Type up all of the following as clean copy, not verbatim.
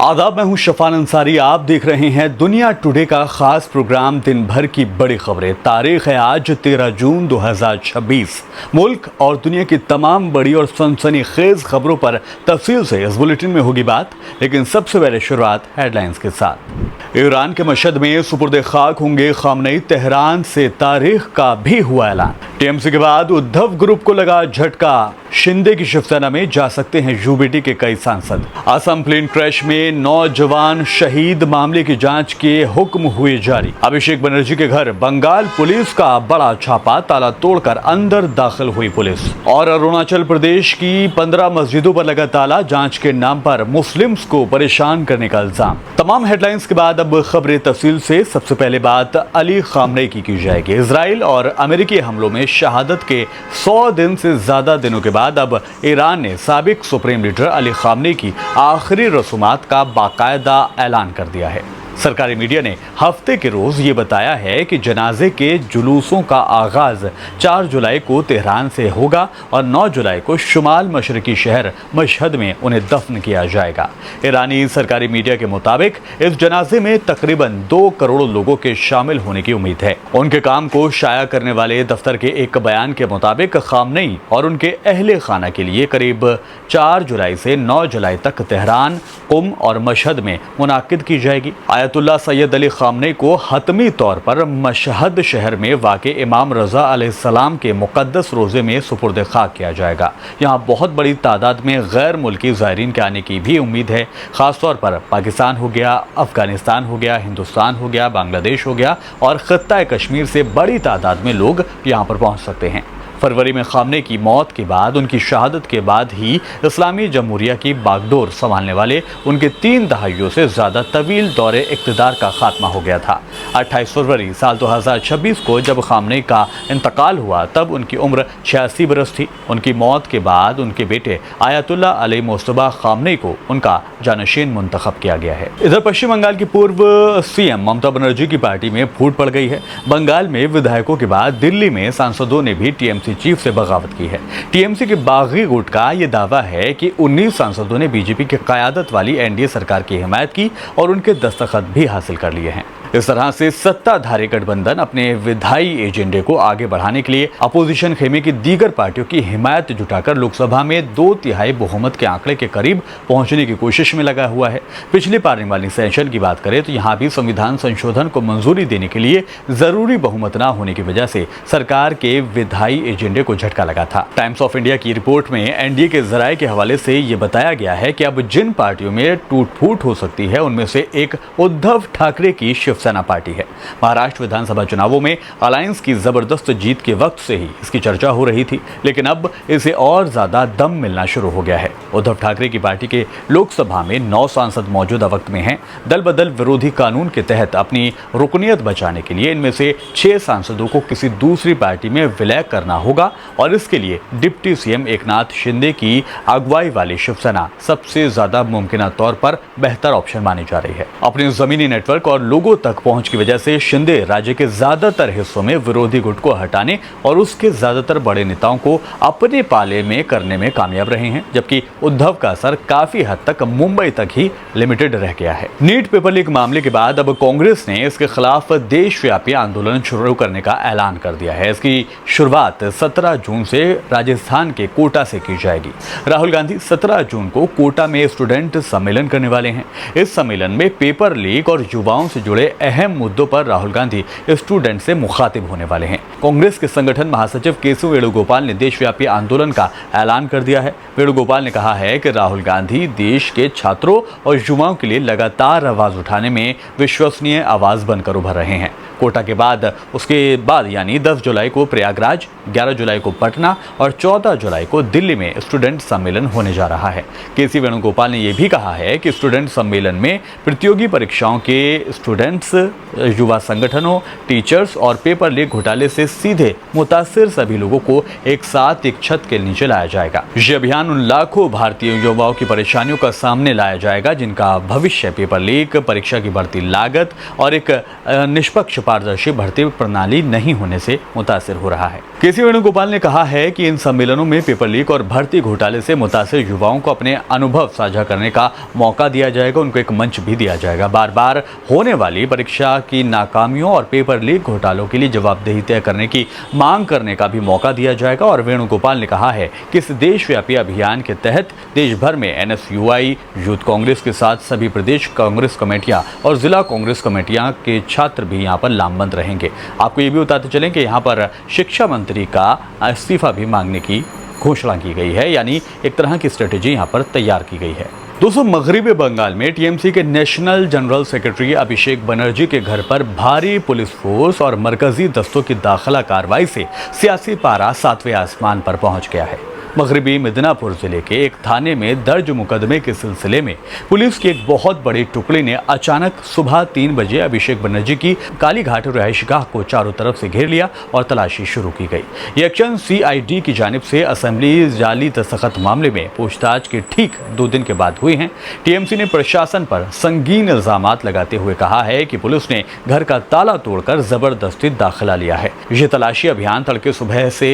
आदाब, मैं हूं शफान अंसारी। आप देख रहे हैं दुनिया टुडे का खास प्रोग्राम दिन भर की बड़ी खबरें। तारीख है आज 13 जून 2026। मुल्क और दुनिया की तमाम बड़ी और सनसनीखेज खबरों पर तफसील से इस बुलेटिन में होगी बात, लेकिन सबसे पहले शुरुआत हेडलाइंस के साथ। ईरान के मशहद में सुपुर्द खाक होंगे खामनेई। तेहरान से तारीख का भी हुआ ऐलान। टीएमसी के बाद उद्धव ग्रुप को लगा झटका। शिंदे की शिवसेना में जा सकते हैं यूबीटी के कई सांसद। असम प्लेन क्रैश में नौजवान शहीद मामले की जांच के हुक्म हुए जारी। अभिषेक बनर्जी के घर बंगाल पुलिस का बड़ा छापा, ताला तोड़कर अंदर दाखिल हुई पुलिस। और अरुणाचल प्रदेश की 15 मस्जिदों पर लगा ताला, जांच के नाम पर मुस्लिम्स को परेशान करने का इल्जाम। तमाम हेडलाइंस के बाद अब खबरें तफसील से। सबसे पहले बात अली खामनेई की जाएगी। इजराइल और अमेरिकी हमलों में शहादत के 100 दिन से ज्यादा दिनों के बाद अब ईरान ने साबिक सुप्रीम लीडर अली खामनेई की आखिरी रसूमात का बाकायदा ऐलान कर दिया है। सरकारी मीडिया ने हफ्ते के रोज ये बताया है कि जनाजे के जुलूसों का आगाज 4 जुलाई को तेहरान से होगा और 9 जुलाई को शुमाल मशरकी शहर मशहद में उन्हें दफन किया जाएगा। ईरानी सरकारी मीडिया के मुताबिक इस जनाजे में तकरीबन 2 करोड़ लोगों के शामिल होने की उम्मीद है। उनके काम को शाया करने वाले दफ्तर के एक बयान के मुताबिक खामनेई और उनके अहले खाना के लिए करीब 4 जुलाई से 9 जुलाई तक तेहरान, कुम और मशहद में मुनाकिद की जाएगी। आयतुल्लाह सैयद अली खामनेई को हतमी तौर पर मशहद शहर में वाक़े इमाम रज़ा अलैहिस्सलाम के मुक़द्दस रोज़े में सुपुर्द खाक किया जाएगा। यहाँ बहुत बड़ी तादाद में गैर मुल्की ज़ायरीन के आने की भी उम्मीद है। ख़ास तौर पर पाकिस्तान हो गया, अफ़गानिस्तान हो गया, हिंदुस्तान हो गया, बांग्लादेश हो गया और ख़ित्ता कश्मीर से बड़ी तादाद में लोग यहाँ पर पहुँच सकते हैं। फरवरी में खामनेई की मौत के बाद, उनकी शहादत के बाद ही इस्लामी जमहूरिया की बागडोर संभालने वाले उनके 3 दहाइयों से ज़्यादा तवील दौरे इक़्तिदार का खात्मा हो गया था। 28 फरवरी साल 2026 को जब खामनेई का इंतकाल हुआ तब उनकी उम्र 86 बरस थी। उनकी मौत के बाद उनके बेटे आयतुल्लाह अली मुस्तफा खामनेई को उनका जानशीन मुंतखब किया गया है। इधर पश्चिम बंगाल की पूर्व सीएम ममता बनर्जी की पार्टी में फूट पड़ गई है। बंगाल में विधायकों के बाद दिल्ली में सांसदों ने भी टीएमसी चीफ से बगावत की है। टीएमसी के बागी गुट का यह दावा है कि 19 सांसदों ने बीजेपी की क़यादत वाली एनडीए सरकार की हिमायत की और उनके दस्तखत भी हासिल कर लिए हैं। इस तरह से सत्ताधारी गठबंधन अपने विधायी एजेंडे को आगे बढ़ाने के लिए अपोजिशन खेमे की दीगर पार्टियों की हिमायत जुटाकर लोकसभा में 2/3 बहुमत के आंकड़े के करीब पहुंचने की कोशिश में लगा हुआ है। पिछली पार्लियामेंट सेशन की बात करें तो यहाँ भी संविधान संशोधन को मंजूरी देने के लिए जरूरी बहुमत न होने की वजह से सरकार के विधायी एजेंडे को झटका लगा था। टाइम्स ऑफ इंडिया की रिपोर्ट में एनडीए के जराये के हवाले से ये बताया गया है कि अब जिन पार्टियों में टूट फूट हो सकती है उनमें से एक उद्धव ठाकरे की शिवसेना पार्टी है। महाराष्ट्र विधानसभा चुनावों में अलायंस की जबरदस्त जीत के वक्त से ही इसकी चर्चा हो रही थी, लेकिन अब इसे और ज्यादा दम मिलना शुरू हो गया है। उद्धव ठाकरे की पार्टी के लोकसभा में 9 सांसद मौजूदा वक्त में हैं। दल बदल विरोधी कानून के तहत अपनी रुकनियत बचाने के लिए इनमें से 6 सांसदों को किसी दूसरी पार्टी में विलय करना होगा और इसके लिए डिप्टी सीएम एकनाथ शिंदे की अगुवाई वाली शिवसेना सबसे ज्यादा मुमकिन तौर पर बेहतर ऑप्शन मानी जा रही है। अपने जमीनी नेटवर्क और लोगों तक पहुंच की वजह से शिंदे राज्य के ज्यादातर हिस्सों में विरोधी गुट को हटाने और उसके ज्यादातर बड़े नेताओं को अपने पाले में करने में कामयाब रहे हैं, जबकि उद्धव का असर काफी हद तक मुंबई तक ही लिमिटेड रह गया है। नीट पेपर लीक मामले के बाद अब कांग्रेस ने इसके खिलाफ देशव्यापी आंदोलन शुरू करने का ऐलान कर दिया है। इसकी शुरुआत 17 जून से राजस्थान के कोटा से की जाएगी। राहुल गांधी 17 जून को कोटा में स्टूडेंट सम्मेलन करने वाले हैं। इस सम्मेलन में पेपर लीक और युवाओं से जुड़े अहम मुद्दों पर राहुल गांधी स्टूडेंट से मुखातिब होने वाले हैं। कांग्रेस के संगठन महासचिव केशव वेणुगोपाल ने देशव्यापी आंदोलन का ऐलान कर दिया है। वेणुगोपाल ने कहा है कि राहुल गांधी देश के छात्रों और युवाओं के लिए लगातार आवाज उठाने में विश्वसनीय आवाज बनकर उभर रहे हैं। कोटा के बाद उसके बाद यानी 10 जुलाई को प्रयागराज, 11 जुलाई को पटना और 14 जुलाई को दिल्ली में स्टूडेंट सम्मेलन होने जा रहा है। केसी वेणुगोपाल ने यह भी कहा है कि स्टूडेंट सम्मेलन में प्रतियोगी परीक्षाओं के स्टूडेंट्स स्टूडेंट्स, युवा संगठनों, टीचर्स और पेपर लीक घोटाले से सीधे मुतासिर सभी लोगों को एक साथ एक छत के नीचे लाया जाएगा। ये अभियान उन लाखों भारतीय युवाओं की परेशानियों का सामने लाया जाएगा जिनका भविष्य पेपर लीक, परीक्षा की बढ़ती लागत और एक निष्पक्ष पारदर्शी भर्ती प्रणाली नहीं होने से मुतासिर हो रहा है। केसी वेणुगोपाल ने कहा है कि इन सम्मेलनों में पेपर लीक और भर्ती घोटाले से मुतासिर युवाओं को अपने अनुभव साझा करने का मौका दिया जाएगा, उनको एक मंच भी दिया जाएगा। बार बार होने वाली परीक्षा की नाकामियों और पेपर लीक घोटालों के लिए जवाबदेही तय करने की मांग करने का भी मौका दिया जाएगा। और वेणुगोपाल ने कहा है कि इस देशव्यापी अभियान के तहत देश भर में NSUI, यूथ कांग्रेस के साथ सभी प्रदेश कांग्रेस कमेटियां और जिला कांग्रेस कमेटियां के छात्र भी यहां पर लामबंद रहेंगे। आपको ये भी बताते चलें कि यहां पर शिक्षा मंत्री का इस्तीफा भी मांगने की घोषणा की गई है, यानी एक तरह की स्ट्रेटेजी यहां पर तैयार की गई है। दोस्तों, मगरबी बंगाल में TMC के national general secretary Abhishek Banerjee के घर पर भारी पुलिस फोर्स और मरकजी दस्तों की दाखिला कार्रवाई से सियासी पारा 7वें आसमान पर पहुंच गया है। मगरबी मिदनापुर जिले के एक थाने में दर्ज मुकदमे के सिलसिले में पुलिस की एक बहुत बड़ी टुकड़ी ने अचानक सुबह 3 बजे अभिषेक बनर्जी की कालीघाट रिहायशगाह को चारों तरफ से घेर लिया और तलाशी शुरू की गई। ये एक्शन CID की जानिब से असेंबली जाली दस्तखत मामले में पूछताछ के ठीक 2 दिन के बाद हुई हैं। TMC ने प्रशासन पर संगीन इल्जामात लगाते हुए कहा है कि पुलिस ने घर का ताला तोड़कर जबरदस्ती दाखिला लिया है। ये तलाशी अभियान तड़के सुबह से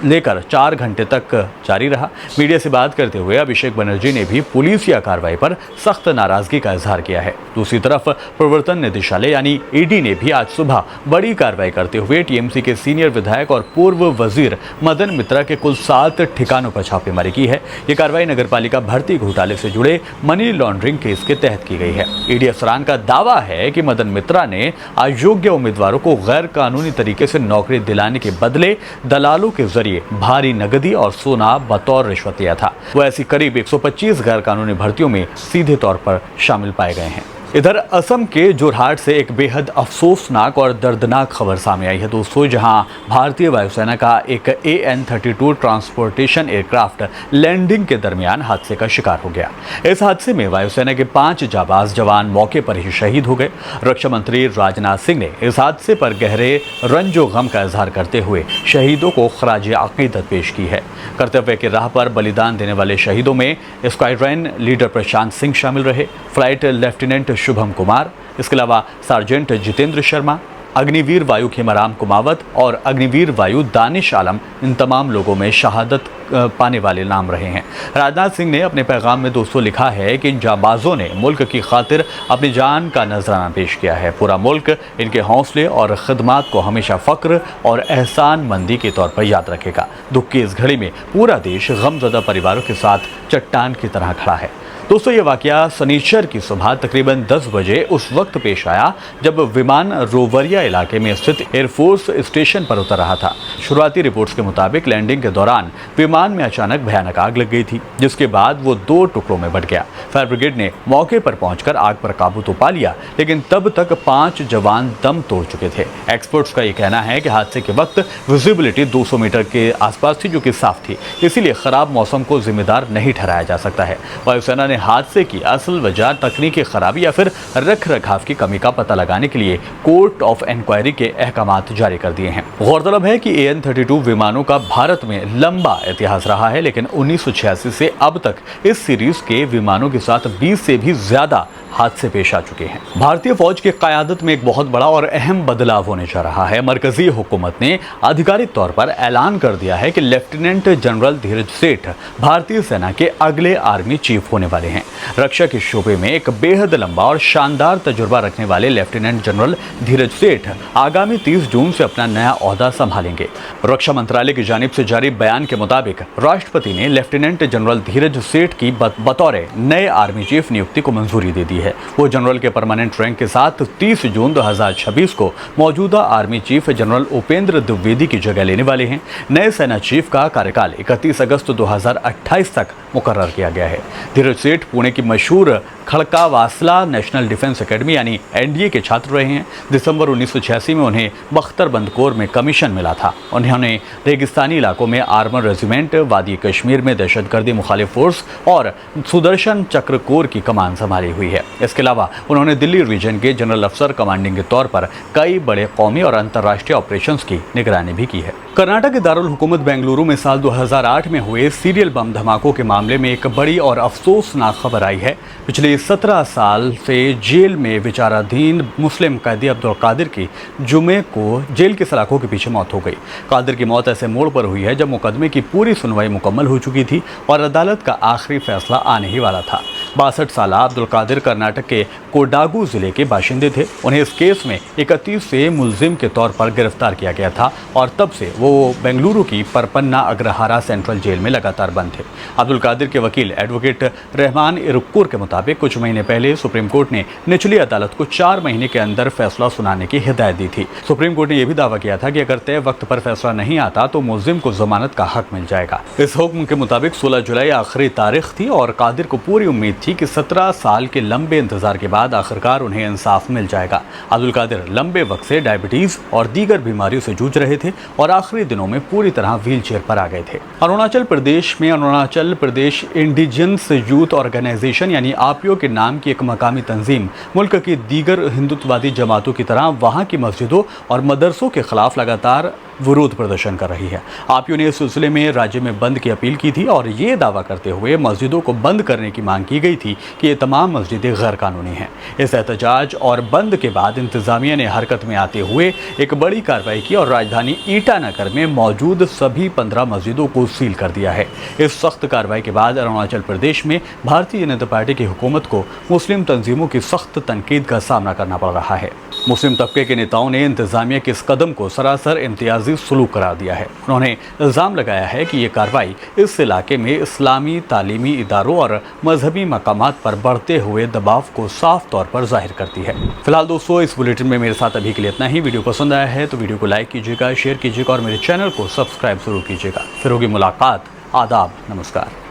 लेकर 4 घंटे तक जारी रहा। मीडिया से बात करते हुए अभिषेक बनर्जी ने भी पुलिस या कार्रवाई पर सख्त नाराजगी का इजहार किया है। दूसरी तरफ प्रवर्तन निदेशालय यानी ED ने भी आज सुबह बड़ी कार्रवाई करते हुए TMC के सीनियर विधायक और पूर्व वजीर मदन मित्रा के कुल 7 ठिकानों पर छापेमारी की है। ये कार्रवाई नगरपालिका भर्ती घोटाले से जुड़े मनी लॉन्ड्रिंग केस के तहत की गई है। ED अफसरान का दावा है कि मदन मित्रा ने अयोग्य उम्मीदवारों को गैर कानूनी तरीके से नौकरी दिलाने के बदले दलालों के जरिए भारी नकदी और सोना बतौर रिश्वत लिया था। वो ऐसी करीब 125 गैर कानूनी भर्तियों में सीधे तौर पर शामिल पाए गए हैं। इधर असम के जोरहाट से एक बेहद अफसोसनाक और दर्दनाक खबर सामने आई है दोस्तों, जहां भारतीय वायुसेना का एक AN-32 ट्रांसपोर्टेशन एयरक्राफ्ट लैंडिंग के दरमियान हादसे का शिकार हो गया। इस हादसे में वायुसेना के 5 जाबाज जवान मौके पर ही शहीद हो गए। रक्षा मंत्री राजनाथ सिंह ने इस हादसे पर गहरे रंजो गम का इजहार करते हुए शहीदों को खराज अकीदत पेश की है। कर्तव्य की राह पर बलिदान देने वाले शहीदों में स्क्वाड्रन लीडर प्रशांत सिंह शामिल रहे, फ्लाइट लेफ्टिनेंट शुभम कुमार, इसके अलावा सार्जेंट जितेंद्र शर्मा, अग्निवीर वायु खेमाराम कुमावत और अग्निवीर वायु दानिश आलम, इन तमाम लोगों में शहादत पाने वाले नाम रहे हैं। राजनाथ सिंह ने अपने पैगाम में दोस्तों लिखा है कि इन जाबाजों ने मुल्क की खातिर अपनी जान का नजराना पेश किया है। पूरा मुल्क इनके हौसले और खिदमात को हमेशा फख्र और एहसान मंदी के तौर पर याद रखेगा। दुख की इस घड़ी में पूरा देश गमज़दा परिवारों के साथ चट्टान की तरह खड़ा है। दोस्तों, ये वाकया शनिचर की सुबह तकरीबन 10 बजे उस वक्त पेश आया जब विमान रोवरिया इलाके में स्थित एयरफोर्स स्टेशन पर उतर रहा था। शुरुआती रिपोर्ट्स के मुताबिक लैंडिंग के दौरान विमान में अचानक भयानक आग लग गई थी, जिसके बाद वो 2 टुकड़ों में बंट गया। फायर ब्रिगेड ने मौके पर पहुंचकर आग पर काबू तो पा लिया, लेकिन तब तक 5 जवान दम तोड़ चुके थे। एक्सपर्ट्स का ये कहना है कि हादसे के वक्त विजिबिलिटी 200 मीटर के आसपास थी, जो कि साफ थी, इसीलिए खराब मौसम को जिम्मेदार नहीं ठहराया जा सकता है। वायुसेना ने हादसे की असल वजह तकनीकी खराबी या फिर रख रखाव की कमी का पता लगाने के लिए कोर्ट ऑफ इंक्वायरी के अहकामात जारी कर दिए हैं। गौरतलब है कि AN-32 विमानों का भारत में लंबा इतिहास रहा है, लेकिन 1986 से अब तक इस सीरीज के विमानों के साथ 20 से भी ज्यादा हादसे पेश आ चुके हैं। भारतीय फौज की क़यादत में एक बहुत बड़ा और अहम बदलाव होने जा रहा है। मरकजी हुकूमत ने आधिकारिक तौर पर ऐलान कर दिया है कि लेफ्टिनेंट जनरल धीरज सेठ भारतीय सेना के अगले आर्मी चीफ होने वाले हैं। रक्षा के शोबे में एक बेहद लंबा और शानदार तजुर्बा रखने वाले लेफ्टिनेंट जनरल धीरज सेठ आगामी 30 जून से अपना नया ओहदा संभालेंगे। रक्षा मंत्रालय की जानिब से जारी बयान के मुताबिक राष्ट्रपति ने लेफ्टिनेंट जनरल धीरज सेठ की बतौर नए आर्मी चीफ नियुक्ति को मंजूरी दे दी है। वो जनरल के परमानेंट रैंक के साथ 30 जून 2026 को मौजूदा army chief general Upendra Dwivedi की जगह लेने वाले हैं। नए सेना चीफ का कार्यकाल 31 अगस्त 2028 तक मुकर्रर किया गया है। धीरज सेठ पुणे की मशहूर खड़कावासला नेशनल डिफेंस एकेडमी यानी NDA के छात्र रहे हैं। दिसंबर 1986 में उन्हें बख्तरबंद कोर में कमीशन मिला था। उन्होंने रेगिस्तानी इलाकों में आर्मर रेजिमेंट, वादी कश्मीर में दहशतगर्दी मुखालिफ फोर्स और सुदर्शन चक्र कोर की कमान संभाली हुई है। इसके अलावा उन्होंने दिल्ली रीजन के जनरल अफसर कमांडिंग के तौर पर कई बड़े कौमी और अंतर्राष्ट्रीय ऑपरेशंस की निगरानी भी की है। कर्नाटक के दारुल हुकूमत बेंगलुरु में साल 2008 में हुए सीरियल बम धमाकों के मामले में एक बड़ी और अफसोसनाक खबर आई है। पिछले 17 साल से जेल में विचाराधीन मुस्लिम कैदी अब्दुल कादिर की जुमे को जेल की सलाखों के पीछे मौत हो गई। कादिर की मौत ऐसे मोड़ पर हुई है जब मुकदमे की पूरी सुनवाई मुकम्मल हो चुकी थी और अदालत का आखिरी फैसला आने ही वाला था। 62 साल अब्दुल कादिर कर्नाटक के कोडागू जिले के बाशिंदे थे। उन्हें इस केस में 31 से मुलजिम के तौर पर गिरफ्तार किया गया था और तब से वो बेंगलुरु की परपन्ना अग्रहारा सेंट्रल जेल में लगातार बंद थे। अब्दुल कादिर के वकील एडवोकेट रहमान इरुक्कुर के मुताबिक कुछ महीने पहले सुप्रीम कोर्ट ने निचली अदालत को 4 महीने के अंदर फैसला सुनाने की हिदायत दी थी। सुप्रीम कोर्ट ने यह भी दावा किया था कि अगर तय वक्त पर फैसला नहीं आता तो मुलजिम को जमानत का हक मिल जाएगा। इस हुक्म के मुताबिक 16 जुलाई आखिरी तारीख थी और कादिर को पूरी उम्मीद थी कि 17 साल के लंबे इंतजार के बाद आखिरकार उन्हें इंसाफ मिल जाएगा। अब्दुल कादिर लंबे वक्त से डायबिटीज और दीगर बीमारियों से जूझ रहे थे और आखिरी दिनों में पूरी तरह व्हील चेयर पर आ गए थे। अरुणाचल प्रदेश में Arunachal Pradesh indigenous youth organisation यानी आरपीओ के नाम की एक मकामी तंजीम मुल्क की दीगर हिंदुत्ववादी जमातों की तरह वहां की मस्जिदों और मदरसों के खिलाफ लगातार विरोध प्रदर्शन कर रही है। आरपीओ ने इस सिलसिले में राज्य में बंद की अपील की थी और ये दावा करते हुए मस्जिदों को बंद करने की मांग की गई थी कि ये तमाम मस्जिदें गैर कानूनी हैं। इस एहतजाज और बंद के बाद इंतजामिया ने हरकत में आते हुए एक बड़ी कार्रवाई की और राजधानी ईटानगर में मौजूद सभी 15 मस्जिदों को सील कर दिया है। इस सख्त कार्रवाई के बाद अरुणाचल प्रदेश में भारतीय जनता पार्टी की हुकूमत को मुस्लिम तंजीमों की सख्त तनकीद का सामना करना पड़ रहा है। मुस्लिम तबके के नेताओं ने इंतजामिया के इस कदम को सरासर इम्तियाजी सलूक करार दिया है। उन्होंने इल्ज़ाम लगाया है कि ये कार्रवाई इस इलाके में इस्लामी तालीमी इदारों और मजहबी मकामात पर बढ़ते हुए दबाव को साफ तौर पर जाहिर करती है। फिलहाल दोस्तों, इस बुलेटिन में मेरे साथ अभी के लिए इतना ही। वीडियो पसंद आया है तो वीडियो को लाइक कीजिएगा, शेयर कीजिएगा और मेरे चैनल को सब्सक्राइब जरूर कीजिएगा। फिर होगी मुलाकात। आदाब, नमस्कार।